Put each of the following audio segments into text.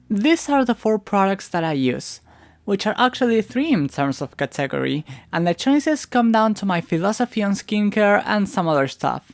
These are the 4 products that I use, which are actually 3 in terms of category, and the choices come down to my philosophy on skincare and some other stuff.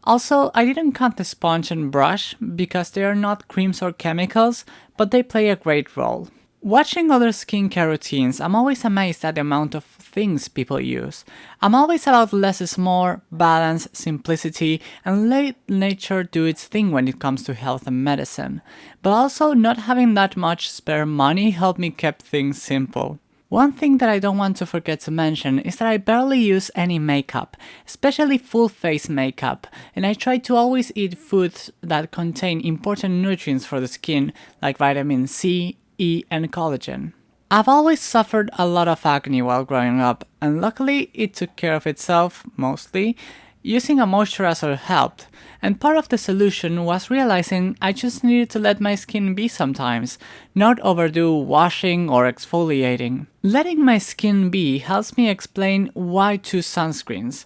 Also, I didn't count the sponge and brush because they are not creams or chemicals, but they play a great role. Watching other skincare routines, I'm always amazed at the amount of things people use. I'm always about less is more, balance, simplicity, and let nature do its thing when it comes to health and medicine. But also, not having that much spare money helped me keep things simple. One thing that I don't want to forget to mention is that I barely use any makeup, especially full face makeup, and I try to always eat foods that contain important nutrients for the skin, like vitamin C, E, and collagen. I've always suffered a lot of acne while growing up, and luckily it took care of itself, mostly. Using a moisturizer helped, and part of the solution was realizing I just needed to let my skin be sometimes, not overdo washing or exfoliating. Letting my skin be helps me explain why choose sunscreens.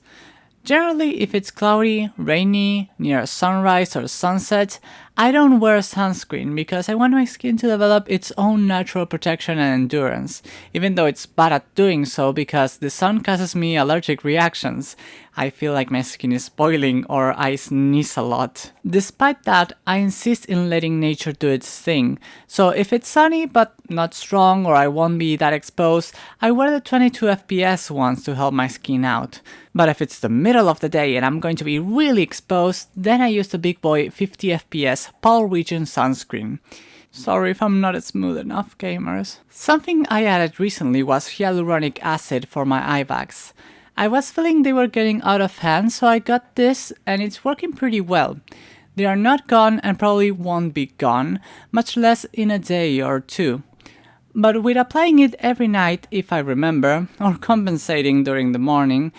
Generally, if it's cloudy, rainy, near sunrise or sunset, I don't wear sunscreen because I want my skin to develop its own natural protection and endurance, even though it's bad at doing so because the sun causes me allergic reactions. I feel like my skin is boiling or I sneeze a lot. Despite that, I insist in letting nature do its thing. So if it's sunny but not strong or I won't be that exposed, I wear the 22 FPS ones to help my skin out. But if it's the middle of the day and I'm going to be really exposed, then I use the big boy 50 FPS Pole Region sunscreen. Sorry if I'm not smooth enough, gamers. Something I added recently was hyaluronic acid for my eye bags. I was feeling they were getting out of hand, so I got this and it's working pretty well. They are not gone and probably won't be gone, much less in a day or 2. But with applying it every night, if I remember, or compensating during the morning,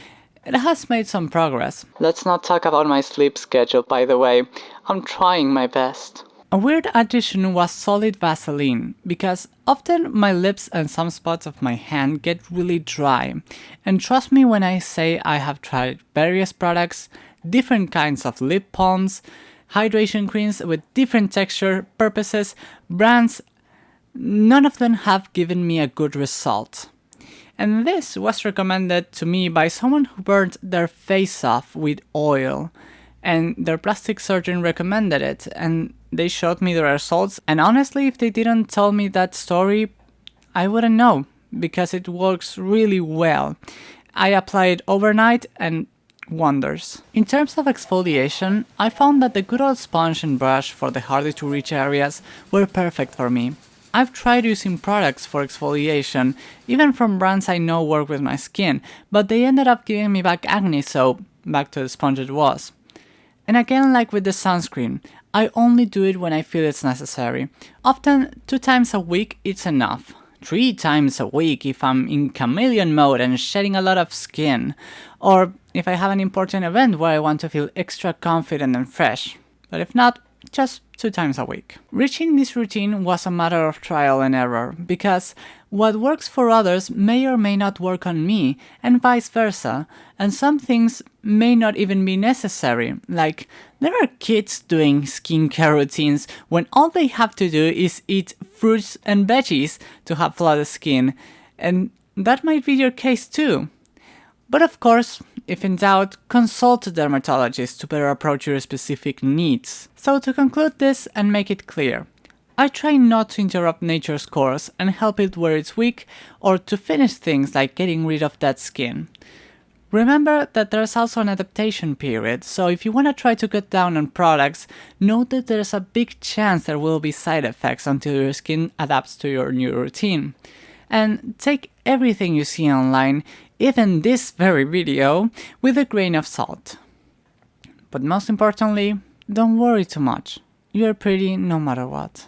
it has made some progress. Let's not talk about my sleep schedule, by the way. I'm trying my best. A weird addition was solid Vaseline, because often my lips and some spots of my hand get really dry. And trust me when I say I have tried various products, different kinds of lip balms, hydration creams with different texture, purposes, brands, none of them have given me a good result. And this was recommended to me by someone who burned their face off with oil. And their plastic surgeon recommended it, and they showed me the results. And honestly, if they didn't tell me that story, I wouldn't know, because it works really well. I apply it overnight and wonders. In terms of exfoliation, I found that the good old sponge and brush for the harder to reach areas were perfect for me. I've tried using products for exfoliation, even from brands I know work with my skin, but they ended up giving me back acne, so back to the sponge it was. And again, like with the sunscreen, I only do it when I feel it's necessary. Often, 2 times a week it's enough. 3 times a week if I'm in chameleon mode and shedding a lot of skin. Or if I have an important event where I want to feel extra confident and fresh. But if not, just 2 times a week. Reaching this routine was a matter of trial and error, because what works for others may or may not work on me, and vice versa, and some things may not even be necessary, like there are kids doing skincare routines when all they have to do is eat fruits and veggies to have flawless skin, and that might be your case too. But of course, if in doubt, consult a dermatologist to better approach your specific needs. So to conclude this and make it clear, I try not to interrupt nature's course and help it where it's weak, or to finish things like getting rid of dead skin. Remember that there's also an adaptation period, so if you want to try to cut down on products, note that there's a big chance there will be side effects until your skin adapts to your new routine. And take everything you see online, even this very video, with a grain of salt. But most importantly, don't worry too much. You're pretty no matter what.